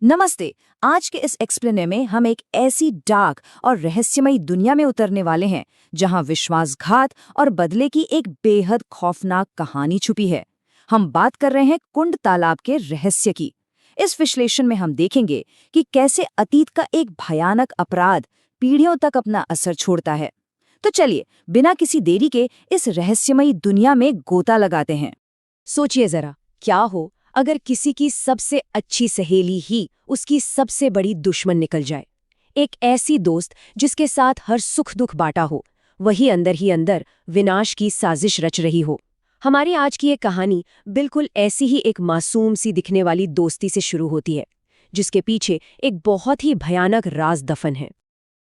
नमस्ते। आज के इस एक्सप्लेने में हम एक ऐसी डार्क और रहस्यमयी दुनिया में उतरने वाले हैं जहां विश्वासघात और बदले की एक बेहद खौफनाक कहानी छुपी है। हम बात कर रहे हैं कुंड तालाब के रहस्य की। इस विश्लेषण में हम देखेंगे कि कैसे अतीत का एक भयानक अपराध पीढ़ियों तक अपना असर छोड़ता है। तो चलिए, बिना किसी देरी के इस रहस्यमयी दुनिया में गोता लगाते हैं। सोचिए जरा, क्या हो अगर किसी की सबसे अच्छी सहेली ही उसकी सबसे बड़ी दुश्मन निकल जाए। एक ऐसी दोस्त जिसके साथ हर सुख दुख बांटा हो, वही अंदर ही अंदर विनाश की साजिश रच रही हो। हमारी आज की ये कहानी बिल्कुल ऐसी ही एक मासूम सी दिखने वाली दोस्ती से शुरू होती है, जिसके पीछे एक बहुत ही भयानक राज दफन है।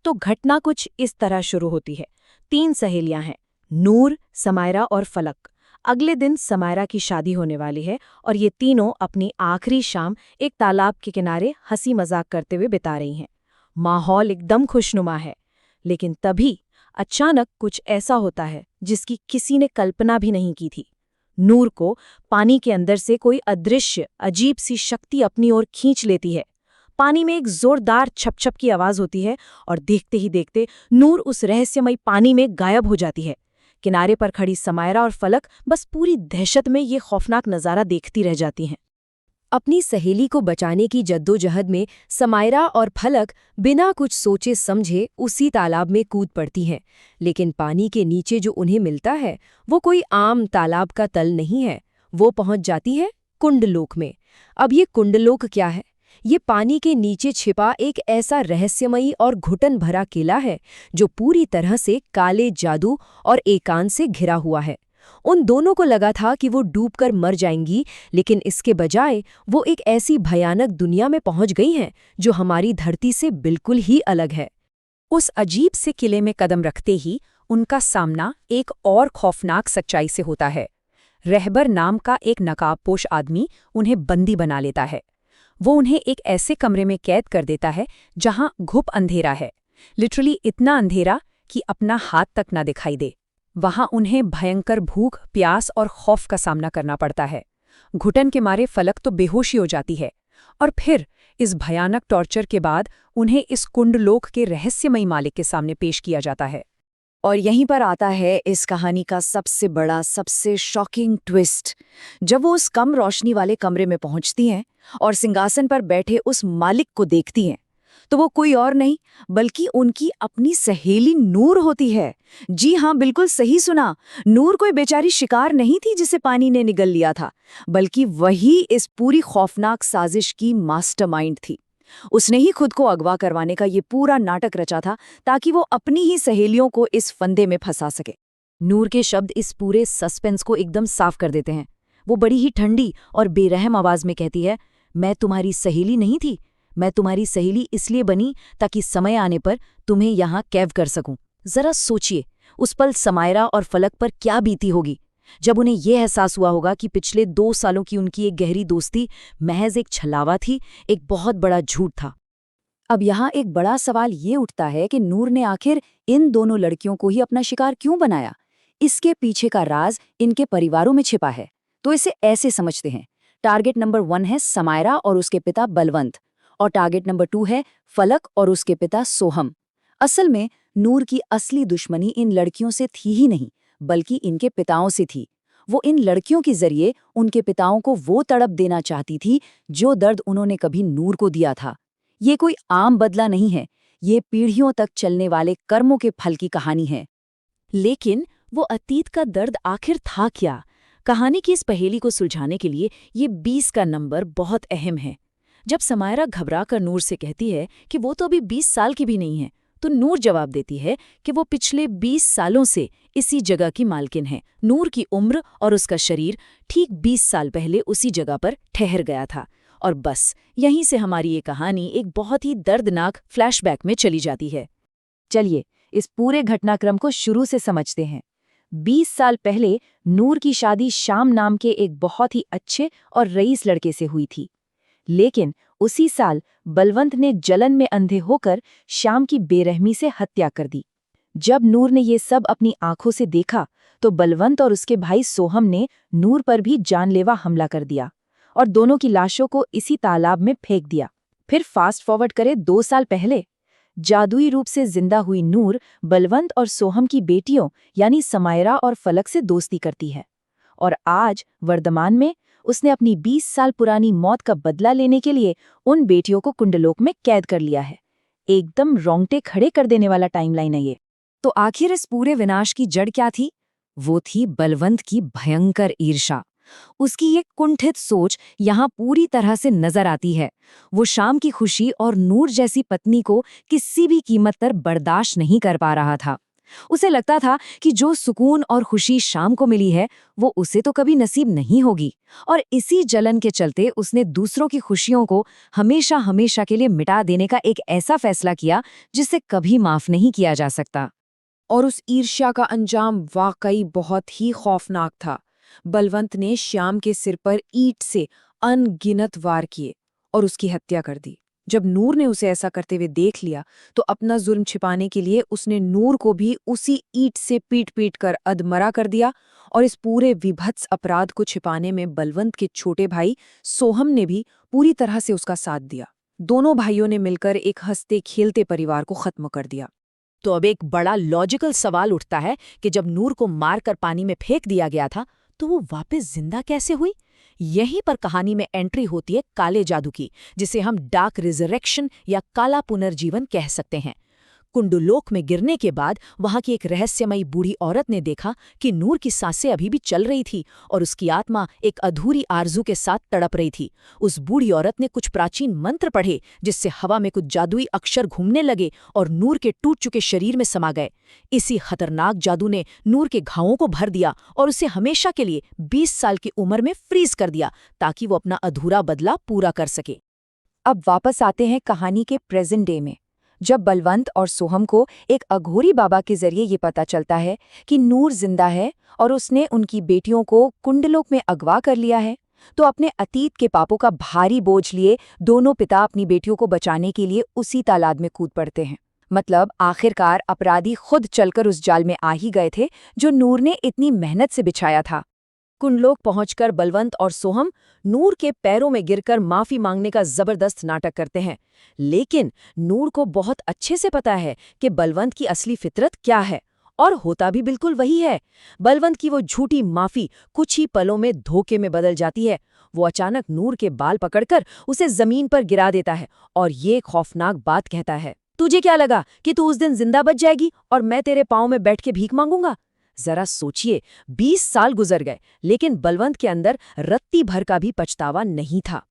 तो घटना कुछ इस तरह शुरू होती है। 3 सहेलियां हैं, नूर, समायरा और फलक। अगले दिन समायरा की शादी होने वाली है और ये तीनों अपनी आखिरी शाम एक तालाब के किनारे हंसी मजाक करते हुए बिता रही हैं। माहौल एकदम खुशनुमा है, लेकिन तभी अचानक कुछ ऐसा होता है जिसकी किसी ने कल्पना भी नहीं की थी। नूर को पानी के अंदर से कोई अदृश्य अजीब सी शक्ति अपनी ओर खींच लेती है। पानी में एक जोरदार छपछप की आवाज होती है और देखते ही देखते नूर उस रहस्यमयी पानी में गायब हो जाती है। किनारे पर खड़ी समायरा और फलक बस पूरी दहशत में ये खौफनाक नज़ारा देखती रह जाती हैं। अपनी सहेली को बचाने की जद्दोजहद में समायरा और फलक बिना कुछ सोचे समझे उसी तालाब में कूद पड़ती हैं। लेकिन पानी के नीचे जो उन्हें मिलता है वो कोई आम तालाब का तल नहीं है। वो पहुंच जाती है कुंडलोक में। अब ये कुंडलोक क्या है? ये पानी के नीचे छिपा एक ऐसा रहस्यमयी और घुटन भरा किला है जो पूरी तरह से काले जादू और एकांत से घिरा हुआ है। उन दोनों को लगा था कि वो डूबकर मर जाएंगी, लेकिन इसके बजाय वो एक ऐसी भयानक दुनिया में पहुंच गई हैं जो हमारी धरती से बिल्कुल ही अलग है। उस अजीब से किले में कदम रखते ही उनका सामना एक और खौफनाक सच्चाई से होता है। रहबर नाम का एक नकाबपोश आदमी उन्हें बंदी बना लेता है। वो उन्हें एक ऐसे कमरे में कैद कर देता है जहां घुप अंधेरा है, लिटरली इतना अंधेरा कि अपना हाथ तक ना दिखाई दे। वहां उन्हें भयंकर भूख, प्यास और खौफ का सामना करना पड़ता है। घुटन के मारे फलक तो बेहोशी हो जाती है और फिर इस भयानक टॉर्चर के बाद उन्हें इस कुंडलोक के रहस्यमयी मालिक के सामने पेश किया जाता है। और यहीं पर आता है इस कहानी का सबसे बड़ा, सबसे शॉकिंग ट्विस्ट। जब वो उस कम रोशनी वाले कमरे में पहुंचती हैं और सिंहासन पर बैठे उस मालिक को देखती हैं, तो वो कोई और नहीं बल्कि उनकी अपनी सहेली नूर होती है। जी हाँ, बिल्कुल सही सुना। नूर कोई बेचारी शिकार नहीं थी जिसे पानी ने निगल लिया था, बल्कि वही इस पूरी खौफनाक साजिश की मास्टरमाइंड थी। उसने ही खुद को अगवा करवाने का ये पूरा नाटक रचा था ताकि वो अपनी ही सहेलियों को इस फंदे में फंसा सके। नूर के शब्द इस पूरे सस्पेंस को एकदम साफ कर देते हैं। वो बड़ी ही ठंडी और बेरहम आवाज में कहती है, मैं तुम्हारी सहेली नहीं थी। मैं तुम्हारी सहेली इसलिए बनी ताकि समय आने पर तुम्हें यहाँ कैद कर सकूं। जरा सोचिए, उस पल समायरा और फलक पर क्या बीती होगी जब उन्हें यह एहसास हुआ होगा कि पिछले 2 सालों की उनकी एक गहरी दोस्ती महज एक छलावा थी, एक बहुत बड़ा झूठ था। अब यहाँ एक बड़ा सवाल ये उठता है कि नूर ने आखिर इन दोनों लड़कियों को ही अपना शिकार क्यों बनाया? इसके पीछे का राज इनके परिवारों में छिपा है। तो इसे ऐसे समझते हैं, टारगेट नंबर 1 है समायरा और उसके पिता बलवंत, और टारगेट नंबर 2 है फलक और उसके पिता सोहम। असल में नूर की असली दुश्मनी इन लड़कियों से थी ही नहीं, बल्कि इनके पिताओं से थी। वो इन लड़कियों के जरिए उनके पिताओं को वो तड़प देना चाहती थी जो दर्द उन्होंने कभी नूर को दिया था। ये कोई आम बदला नहीं है, ये पीढ़ियों तक चलने वाले कर्मों के फल की कहानी है। लेकिन वो अतीत का दर्द आखिर था क्या? कहानी की इस पहेली को सुलझाने के लिए ये 20 का नंबर बहुत अहम है। जब समायरा घबरा कर नूर से कहती है कि वो तो अभी 20 साल की भी नहीं है, तो नूर जवाब देती है कि वो पिछले 20 सालों से इसी जगह की मालकिन है। नूर की उम्र और उसका शरीर ठीक 20 साल पहले उसी जगह पर ठहर गया था। और बस यहीं से हमारी ये कहानी एक बहुत ही दर्दनाक फ्लैशबैक में चली जाती है। चलिए, इस पूरे घटनाक्रम को शुरू से समझते हैं। 20 साल पहले नूर की शादी श्याम नाम के एक बहुत ही अच्छे और रईस लड़के से हुई थी। लेकिन उसी साल बलवंत ने जलन में अंधे होकर श्याम की बेरहमी से हत्या कर दी। जब नूर ने ये सब अपनी आंखों से देखा तो बलवंत और उसके भाई सोहम ने नूर पर भी जानलेवा हमला कर दिया और दोनों की लाशों को इसी तालाब में फेंक दिया। फिर फास्ट फॉरवर्ड करें 2 साल पहले। जादुई रूप से जिंदा हुई नूर बलवंत और सोहम की बेटियों यानी समायरा और फलक से दोस्ती करती है। और आज वर्तमान में उसने अपनी 20 साल पुरानी मौत का बदला लेने के लिए उन बेटियों को कुंडलोक में कैद कर लिया है। एकदम रोंगटे खड़े कर देने वाला टाइमलाइन है ये। तो आखिर इस पूरे विनाश की जड़ क्या थी? वो थी बलवंत की भयंकर ईर्ष्या। उसकी ये कुंठित सोच यहाँ पूरी तरह से नजर आती है। वो शाम की खुशी और नूर जैसी पत्नी को किसी भी कीमत पर बर्दाश्त नहीं कर पा रहा था। उसे लगता था कि जो सुकून और खुशी शाम को मिली है वो उसे तो कभी नसीब नहीं होगी, और इसी जलन के चलते उसने दूसरों की खुशियों को हमेशा हमेशा के लिए मिटा देने का एक ऐसा फैसला किया जिसे कभी माफ नहीं किया जा सकता। और उस ईर्ष्या का अंजाम वाकई बहुत ही खौफनाक था। बलवंत ने श्याम के सिर पर ईंट से अनगिनत वार किए और उसकी हत्या कर दी। जब नूर ने उसे ऐसा करते हुए देख लिया तो अपना जुल्म छिपाने के लिए उसने नूर को भी उसी ईंट से पीट-पीट कर अधमरा कर दिया। और इस पूरे विभत्स अपराध को छिपाने में बलवंत के छोटे भाई सोहम ने भी पूरी तरह से उसका साथ दिया। दोनों भाइयों ने मिलकर एक हंसते खेलते परिवार को खत्म कर दिया। तो अब एक बड़ा लॉजिकल सवाल उठता है कि जब नूर को मारकर पानी में फेंक दिया गया था तो वो वापस जिंदा कैसे हुई? यहीं पर कहानी में एंट्री होती है काले जादू की, जिसे हम डार्क रिजरेक्शन या काला पुनर्जीवन कह सकते हैं। कुंडलोक में गिरने के बाद वहां की एक रहस्यमयी बूढ़ी औरत ने देखा कि नूर की सांसें अभी भी चल रही थी और उसकी आत्मा एक अधूरी आरजू के साथ तड़प रही थी। उस बूढ़ी औरत ने कुछ प्राचीन मंत्र पढ़े जिससे हवा में कुछ जादुई अक्षर घूमने लगे और नूर के टूट चुके शरीर में समा गए। इसी खतरनाक जादू ने नूर के घावों को भर दिया और उसे हमेशा के लिए 20 साल की उम्र में फ्रीज कर दिया ताकि वो अपना अधूरा बदला पूरा कर सके। अब वापस आते हैं कहानी के प्रेजेंट डे में। जब बलवंत और सोहम को एक अघोरी बाबा के जरिए ये पता चलता है कि नूर जिंदा है और उसने उनकी बेटियों को कुंडलोक में अगवा कर लिया है, तो अपने अतीत के पापों का भारी बोझ लिए दोनों पिता अपनी बेटियों को बचाने के लिए उसी तालाब में कूद पड़ते हैं। मतलब आखिरकार अपराधी खुद चलकर उस जाल में आ ही गए थे जो नूर ने इतनी मेहनत से बिछाया था। कुंडलोक पहुंचकर बलवंत और सोहम नूर के पैरों में गिरकर माफी मांगने का जबरदस्त नाटक करते हैं, लेकिन नूर को बहुत अच्छे से पता है कि बलवंत की असली फितरत क्या है, और होता भी बिल्कुल वही है। बलवंत की वो झूठी माफी कुछ ही पलों में धोखे में बदल जाती है। वो अचानक नूर के बाल पकड़कर उसे जमीन पर गिरा देता है और ये खौफनाक बात कहता है, तुझे क्या लगा कि तू उस दिन जिंदा बच जाएगी और मैं तेरे पाँव में बैठ के भीख मांगूंगा? जरा सोचिए, 20 साल गुजर गए लेकिन बलवंत के अंदर रत्ती भर का भी पछतावा नहीं था।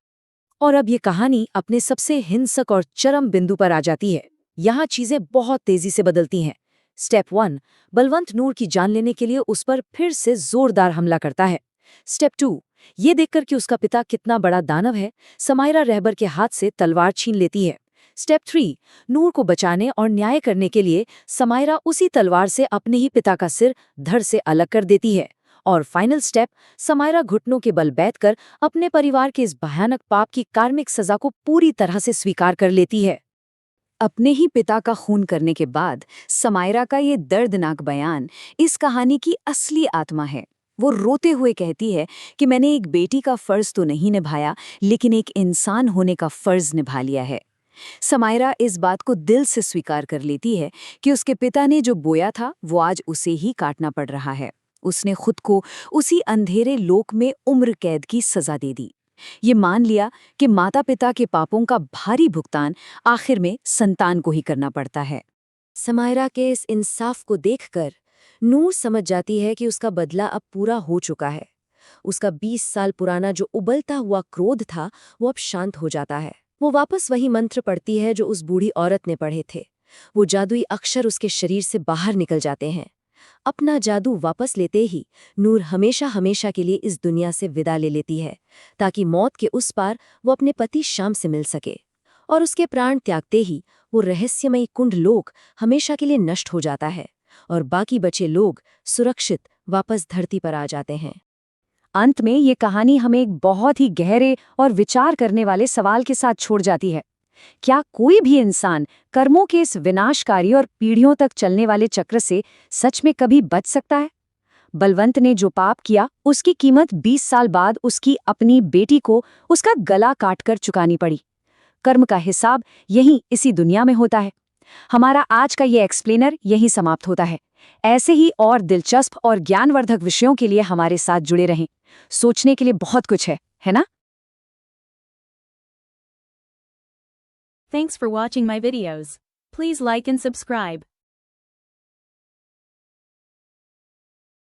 और अब ये कहानी अपने सबसे हिंसक और चरम बिंदु पर आ जाती है। यहाँ चीजें बहुत तेजी से बदलती हैं। स्टेप 1, बलवंत नूर की जान लेने के लिए उस पर फिर से जोरदार हमला करता है। स्टेप 2, ये देखकर कि उसका पिता कितना बड़ा दानव है, समायरा रहबर के हाथ से तलवार छीन लेती है। स्टेप 3, नूर को बचाने और न्याय करने के लिए समायरा उसी तलवार से अपने ही पिता का सिर धड़ से अलग कर देती है। और फाइनल स्टेप, समायरा घुटनों के बल बैठकर अपने परिवार के इस भयानक पाप की कार्मिक सजा को पूरी तरह से स्वीकार कर लेती है। अपने ही पिता का खून करने के बाद समायरा का ये दर्दनाक बयान इस कहानी की असली आत्मा है। वो रोते हुए कहती है कि मैंने एक बेटी का फर्ज तो नहीं निभाया, लेकिन एक इंसान होने का फर्ज निभा लिया है। समायरा इस बात को दिल से स्वीकार कर लेती है कि उसके पिता ने जो बोया था वो आज उसे ही काटना पड़ रहा है। उसने खुद को उसी अंधेरे लोक में उम्र कैद की सजा दे दी। ये मान लिया कि माता पिता के पापों का भारी भुगतान आखिर में संतान को ही करना पड़ता है। समायरा के इस इंसाफ को देखकर नूर समझ जाती है कि उसका बदला अब पूरा हो चुका है। उसका 20 साल पुराना जो उबलता हुआ क्रोध था वो अब शांत हो जाता है। वो वापस वही मंत्र पढ़ती है जो उस बूढ़ी औरत ने पढ़े थे। वो जादुई अक्षर उसके शरीर से बाहर निकल जाते हैं। अपना जादू वापस लेते ही नूर हमेशा हमेशा के लिए इस दुनिया से विदा ले लेती है, ताकि मौत के उस पार वो अपने पति श्याम से मिल सके। और उसके प्राण त्यागते ही वो रहस्यमयी कुंडलोक हमेशा के लिए नष्ट हो जाता है और बाकी बचे लोग सुरक्षित वापस धरती पर आ जाते हैं। अंत में ये कहानी हमें एक बहुत ही गहरे और विचार करने वाले सवाल के साथ छोड़ जाती है। क्या कोई भी इंसान कर्मों के इस विनाशकारी और पीढ़ियों तक चलने वाले चक्र से सच में कभी बच सकता है? बलवंत ने जो पाप किया उसकी कीमत 20 साल बाद उसकी अपनी बेटी को उसका गला काटकर चुकानी पड़ी। कर्म का हिसाब यहीं इसी दुनिया में होता है। हमारा आज का ये एक्सप्लेनर यहीं समाप्त होता है। ऐसे ही और दिलचस्प और ज्ञानवर्धक विषयों के लिए हमारे साथ जुड़े रहें। सोचने के लिए बहुत कुछ है ना? Thanks for watching my videos. Please like and subscribe.